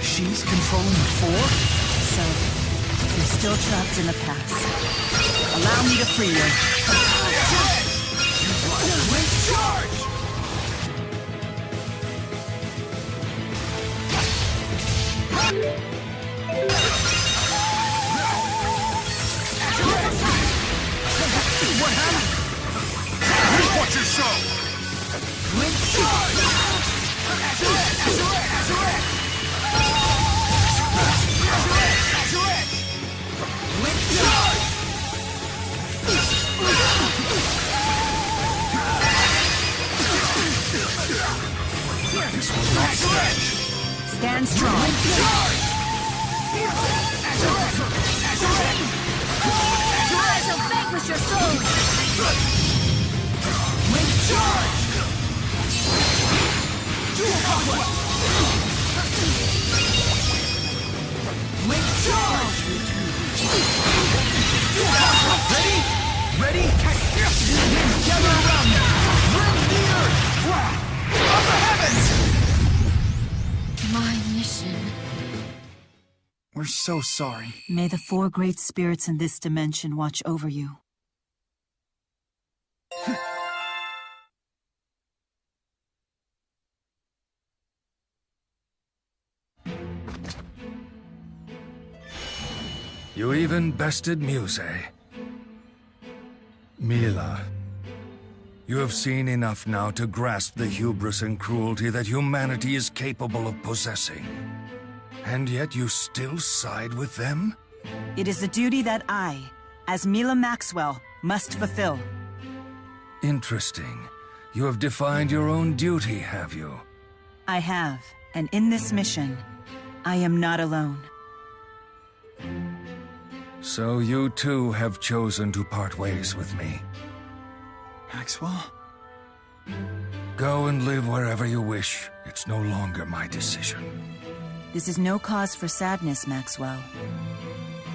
She's controlling the Four? So, you're still trapped in the past. Allow me to free you. Charge! What happened? Watch your show! Charge! This will not stretch. Stand strong. I shall vanquish your soul! Charge! Charge! Ready? Ready? Gather around me! Rend the earth! Of the heavens! My mission. We're so sorry. May the four great spirits in this dimension watch over you. You even bested Muse. Mila, you have seen enough now to grasp the hubris and cruelty that humanity is capable of possessing. And yet you still side with them? It is a duty that I, as Mila Maxwell, must fulfill. Interesting. You have defined your own duty, have you? I have, and in this mission, I am not alone. So you too have chosen to part ways with me. Maxwell? Go and live wherever you wish. It's no longer my decision. This is no cause for sadness, Maxwell.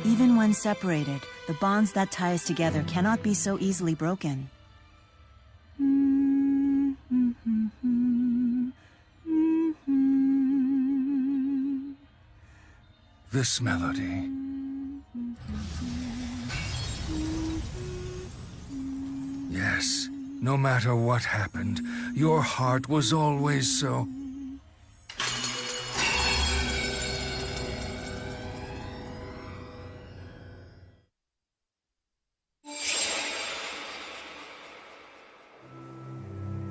Even when separated, the bonds that tie us together cannot be so easily broken. This melody. Yes, no matter what happened, your heart was always so...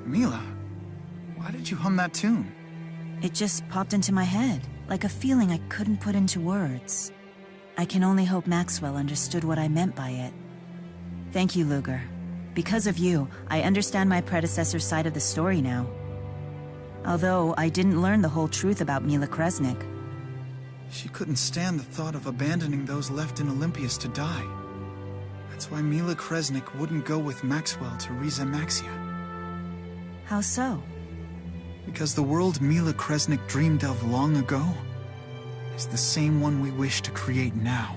Mila, why did you hum that tune? It just popped into my head, like a feeling I couldn't put into words. I can only hope Maxwell understood what I meant by it. Thank you, Luger. Because of you, I understand my predecessor's side of the story now. Although I didn't learn the whole truth about Mila Kresnik. She couldn't stand the thought of abandoning those left in Olympus to die. That's why Mila Kresnik wouldn't go with Maxwell to Riza Maxia. How so? Because the world Mila Kresnik dreamed of long ago is the same one we wish to create now.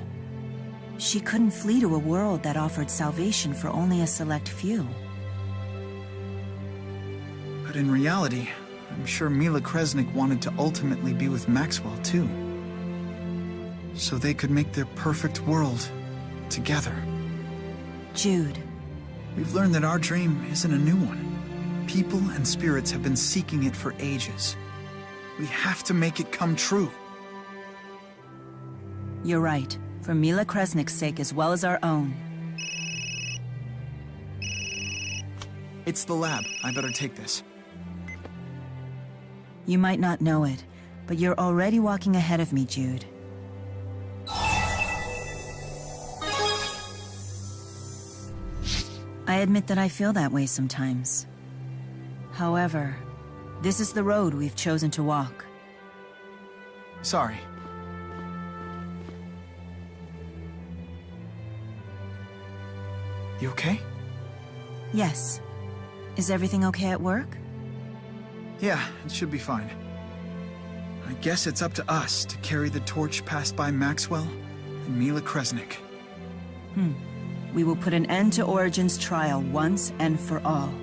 She couldn't flee to a world that offered salvation for only a select few. But in reality, I'm sure Mila Kresnik wanted to ultimately be with Maxwell too. So they could make their perfect world together. Jude. We've learned that our dream isn't a new one. People and spirits have been seeking it for ages. We have to make it come true. You're right. For Mila Kresnik's sake as well as our own. It's the lab. I better take this. You might not know it, but you're already walking ahead of me, Jude. I admit that I feel that way sometimes. However, this is the road we've chosen to walk. Sorry. You okay? Yes. Is everything okay at work? Yeah, it should be fine. I guess it's up to us to carry the torch passed by Maxwell and Mila Kresnik. We will put an end to Origin's trial once and for all.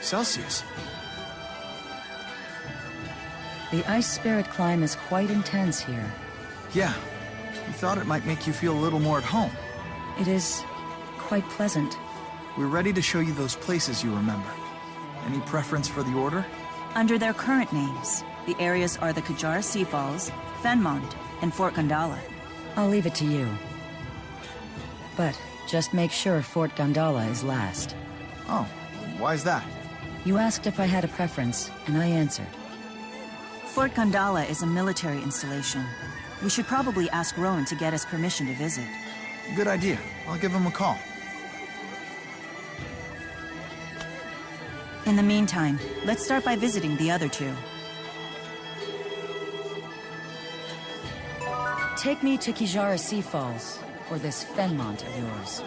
Celsius. The ice spirit climb is quite intense here. Yeah, we thought it might make you feel a little more at home. It is quite pleasant. We're ready to show you those places you remember. Any preference for the order? Under their current names, the areas are the Kajara Sea Falls, Fenmont, and Fort Gondala. I'll leave it to you. But just make sure Fort Gondala is last. Oh, why's that? You asked if I had a preference, and I answered. Fort Gondala is a military installation. We should probably ask Rowan to get us permission to visit. Good idea. I'll give him a call. In the meantime, let's start by visiting the other two. Take me to Kajara Sea Falls, or this Fenmont of yours.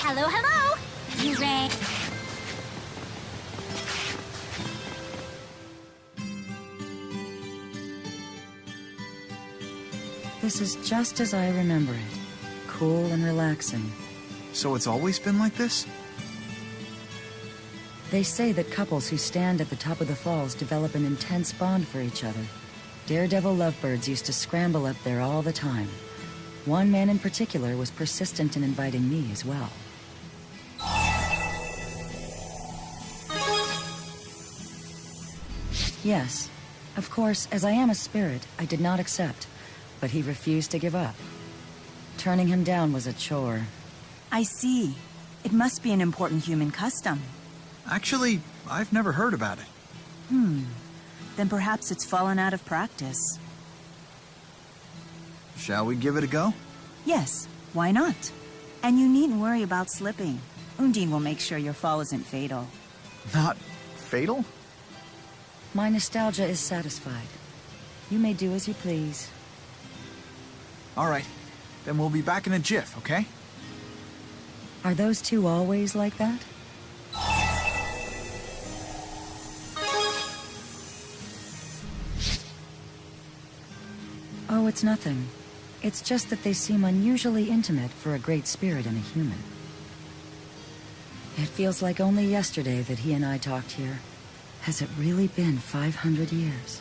Hello, hello! You rang. This is just as I remember it. Cool and relaxing. So it's always been like this? They say that couples who stand at the top of the falls develop an intense bond for each other. Daredevil lovebirds used to scramble up there all the time. One man in particular was persistent in inviting me as well. Yes. Of course, as I am a spirit, I did not accept, but he refused to give up. Turning him down was a chore. I see. It must be an important human custom. Actually, I've never heard about it. Then perhaps it's fallen out of practice. Shall we give it a go? Yes, why not? And you needn't worry about slipping. Undine will make sure your fall isn't fatal. Not fatal? My nostalgia is satisfied. You may do as you please. All right. Then we'll be back in a jiff, okay? Are those two always like that? Oh, it's nothing. It's just that they seem unusually intimate for a great spirit and a human. It feels like only yesterday that he and I talked here. Has it really been 500 years?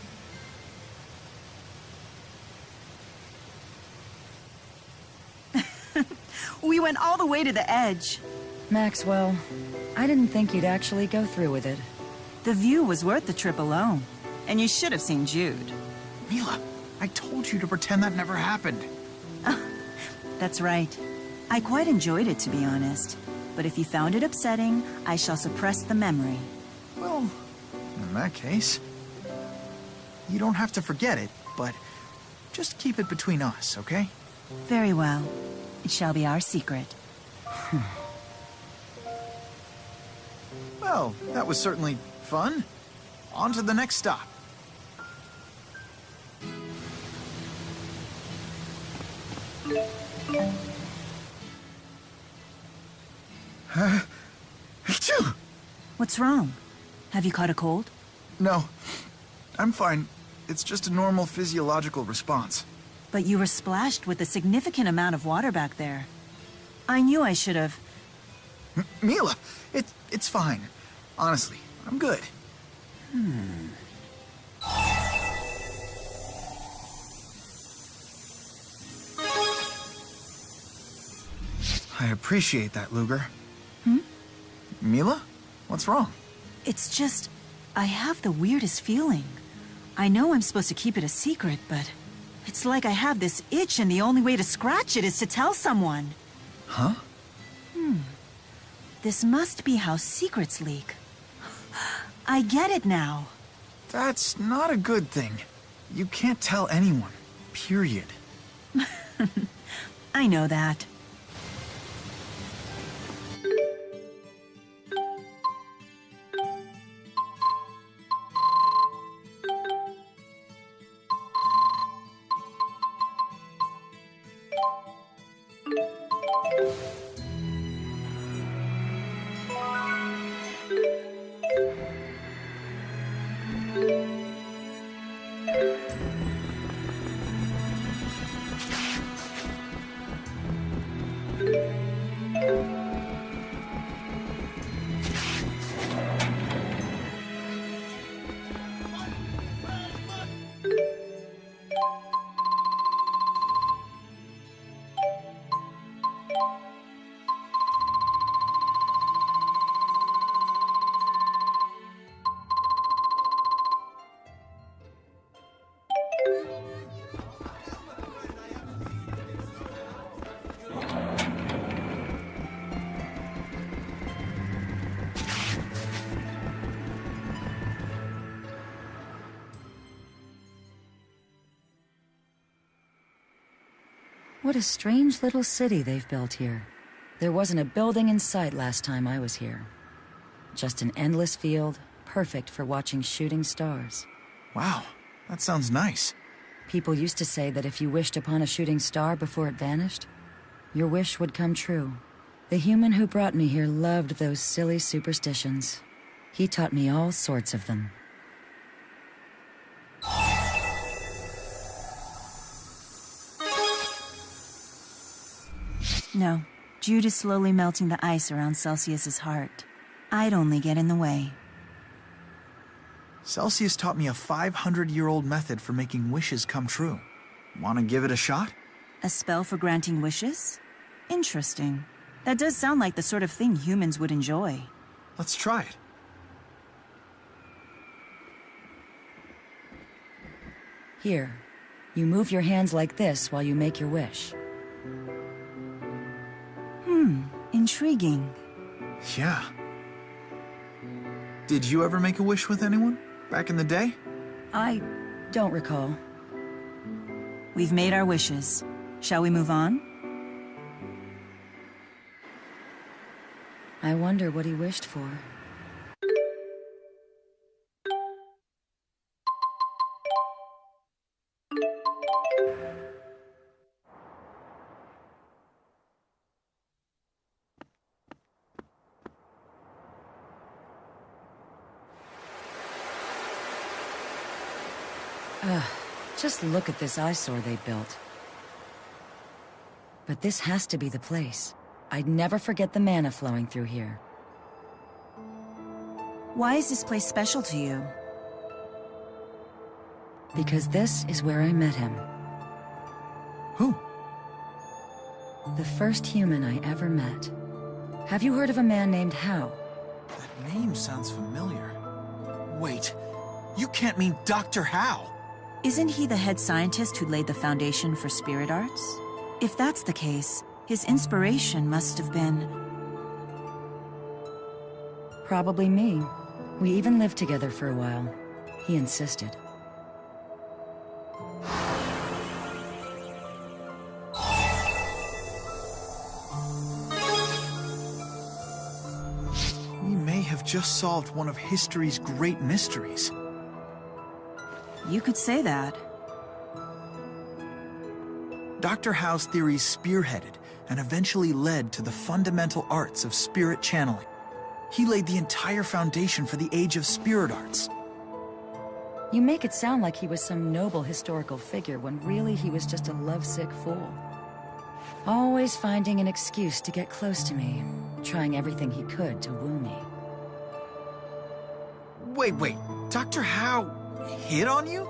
We went all the way to the edge. Maxwell, I didn't think you'd actually go through with it. The view was worth the trip alone. And you should have seen Jude. Mila, I told you to pretend that never happened. That's right. I quite enjoyed it, to be honest. But if you found it upsetting, I shall suppress the memory. Well, in that case, you don't have to forget it, but just keep it between us, okay? Very well. It shall be our secret. Well, that was certainly fun. On to the next stop. Achoo! What's wrong? Have you caught a cold? No, I'm fine. It's just a normal physiological response. But you were splashed with a significant amount of water back there. I knew I should have... Mila, it's fine. Honestly, I'm good. I appreciate that, Luger. Mila? What's wrong? It's just... I have the weirdest feeling. I know I'm supposed to keep it a secret, but... It's like I have this itch and the only way to scratch it is to tell someone. Huh? This must be how secrets leak. I get it now. That's not a good thing. You can't tell anyone. Period. I know that. What a strange little city they've built here. There wasn't a building in sight last time I was here. Just an endless field, perfect for watching shooting stars. Wow, that sounds nice. People used to say that if you wished upon a shooting star before it vanished, your wish would come true. The human who brought me here loved those silly superstitions. He taught me all sorts of them. No, Jude is slowly melting the ice around Celsius's heart. I'd only get in the way. Celsius taught me a 500-year-old method for making wishes come true. Want to give it a shot? A spell for granting wishes? Interesting. That does sound like the sort of thing humans would enjoy. Let's try it. Here, you move your hands like this while you make your wish. Intriguing. Yeah. Did you ever make a wish with anyone? Back in the day? I don't recall. We've made our wishes. Shall we move on? I wonder what he wished for. Just look at this eyesore they built. But this has to be the place. I'd never forget the mana flowing through here. Why is this place special to you? Because this is where I met him. Who? The first human I ever met. Have you heard of a man named Hao? That name sounds familiar. Wait, you can't mean Dr. Hao. Isn't he the head scientist who laid the foundation for spirit arts? If that's the case, his inspiration must have been... Probably me. We even lived together for a while. He insisted. We may have just solved one of history's great mysteries. You could say that. Dr. Hao's theories spearheaded and eventually led to the fundamental arts of spirit channeling. He laid the entire foundation for the age of spirit arts. You make it sound like he was some noble historical figure when really he was just a lovesick fool. Always finding an excuse to get close to me, trying everything he could to woo me. Wait, Dr. Hao hit on you?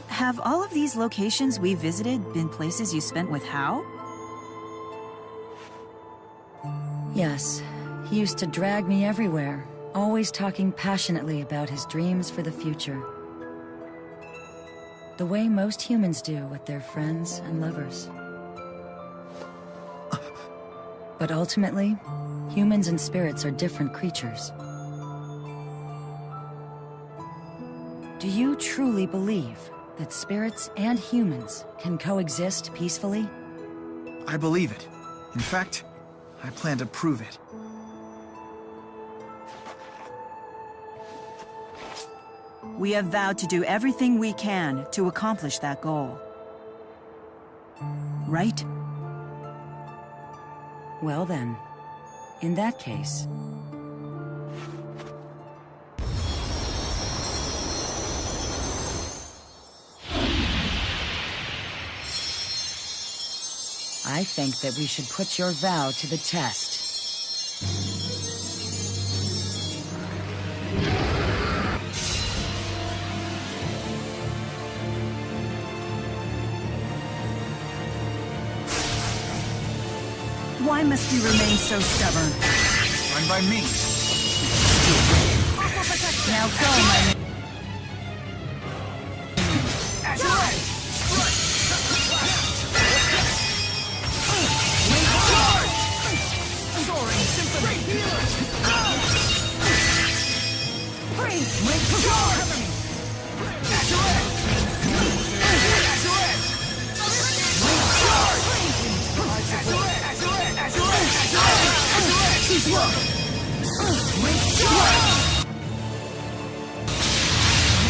Have all of these locations we visited been places you spent with Hao? Yes, he used to drag me everywhere, always talking passionately about his dreams for the future. The way most humans do with their friends and lovers. But ultimately, humans and spirits are different creatures. Do you truly believe that spirits and humans can coexist peacefully? I believe it. In fact, I plan to prove it. We have vowed to do everything we can to accomplish that goal. Right? Well then, in that case... I think that we should put your vow to the test. Why must you remain so stubborn? Fine by me. Now go, my...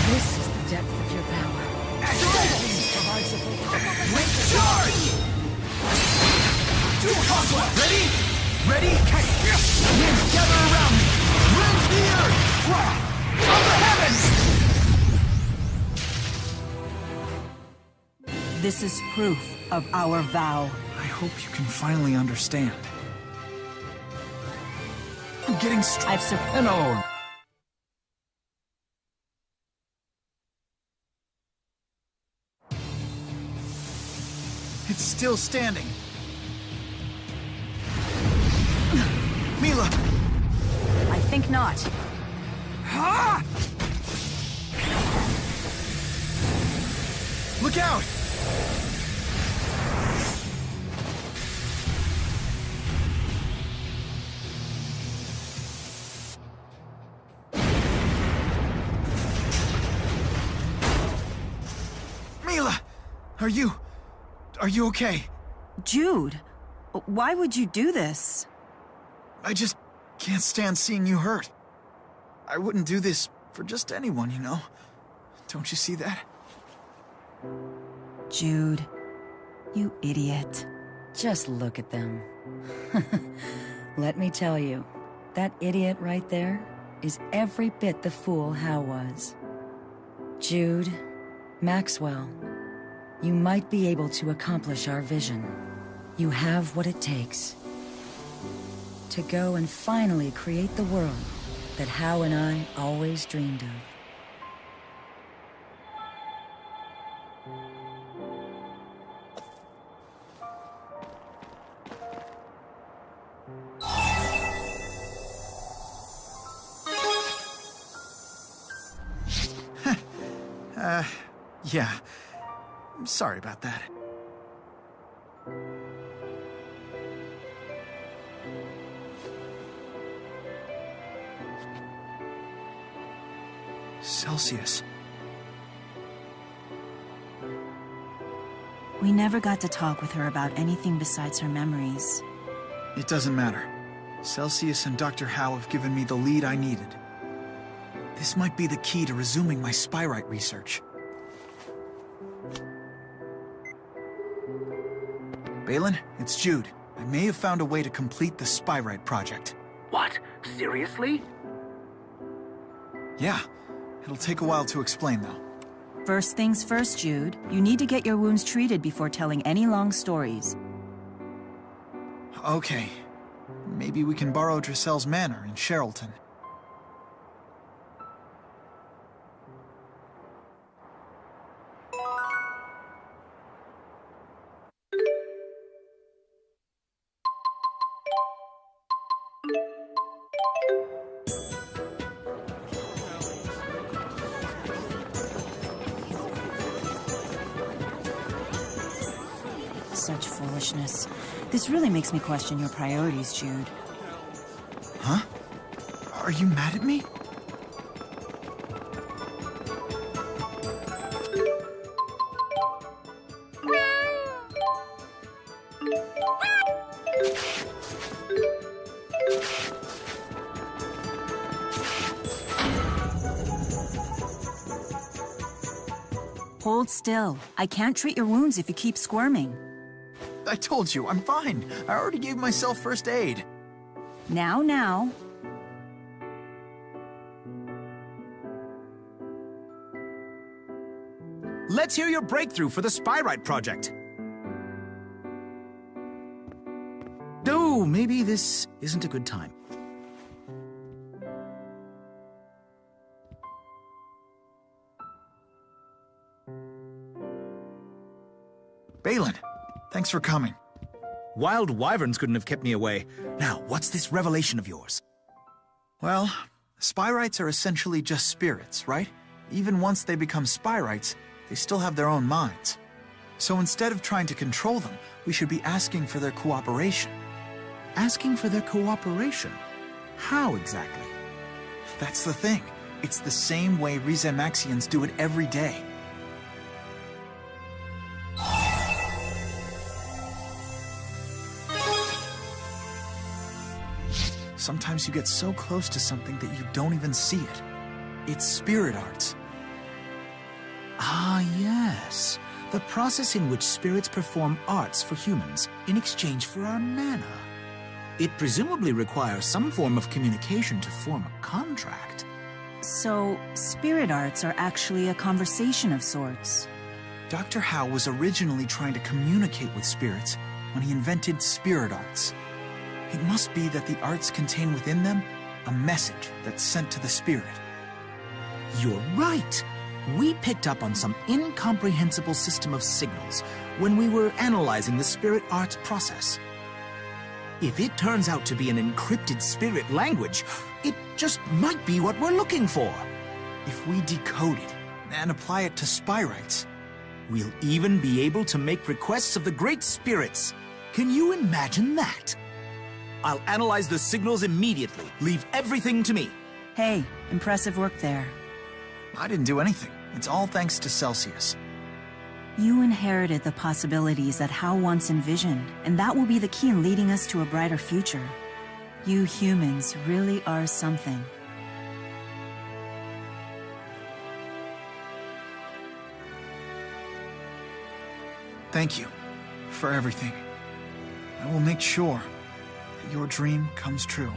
This is the depth of your power. Ready? Ready? Winds gather around me! Rends the earth! From the heavens! This is proof of our vow. I hope you can finally understand. I'm getting I've No! It's still standing. Mila! I think not. Ha! Look out! Mila! Are you okay? Jude, why would you do this? I just can't stand seeing you hurt. I wouldn't do this for just anyone, you know? Don't you see that? Jude, you idiot. Just look at them. Let me tell you, that idiot right there is every bit the fool Hao was. Jude, Maxwell, you might be able to accomplish our vision. You have what it takes to go and finally create the world that Hao and I always dreamed of. Yeah. I'm sorry about that. Celsius. We never got to talk with her about anything besides her memories. It doesn't matter. Celsius and Dr. Howe have given me the lead I needed. This might be the key to resuming my Spyrite research. Balin, it's Jude. I may have found a way to complete the Spyrite project. What? Seriously? Yeah. It'll take a while to explain, though. First things first, Jude. You need to get your wounds treated before telling any long stories. Okay. Maybe we can borrow Drissel's manor in Sherrilton. Such foolishness. This really makes me question your priorities, Jude. Huh? Are you mad at me? Hold still. I can't treat your wounds if you keep squirming. I told you, I'm fine. I already gave myself first aid. Now. Let's hear your breakthrough for the Spyrite project. Oh, maybe this isn't a good time. Balin, thanks for coming. Wild wyverns couldn't have kept me away. Now, what's this revelation of yours? Well, Spyrites are essentially just spirits, right? Even once they become Spyrites, they still have their own minds. So instead of trying to control them, we should be asking for their cooperation. Asking for their cooperation? How exactly? That's the thing. It's the same way Rizemaxians do it every day. Sometimes you get so close to something that you don't even see it. It's spirit arts. Ah, yes. The process in which spirits perform arts for humans in exchange for our mana. It presumably requires some form of communication to form a contract. So, spirit arts are actually a conversation of sorts. Dr. Howe was originally trying to communicate with spirits when he invented spirit arts. It must be that the arts contain within them a message that's sent to the spirit. You're right. We picked up on some incomprehensible system of signals when we were analyzing the spirit arts process. If it turns out to be an encrypted spirit language, it just might be what we're looking for. If we decode it and apply it to Spyrites, we'll even be able to make requests of the great spirits. Can you imagine that? I'll analyze the signals immediately. Leave everything to me. Hey, impressive work there. I didn't do anything. It's all thanks to Celsius. You inherited the possibilities that Howe once envisioned, and that will be the key in leading us to a brighter future. You humans really are something. Thank you for everything. I will make sure that your dream comes true.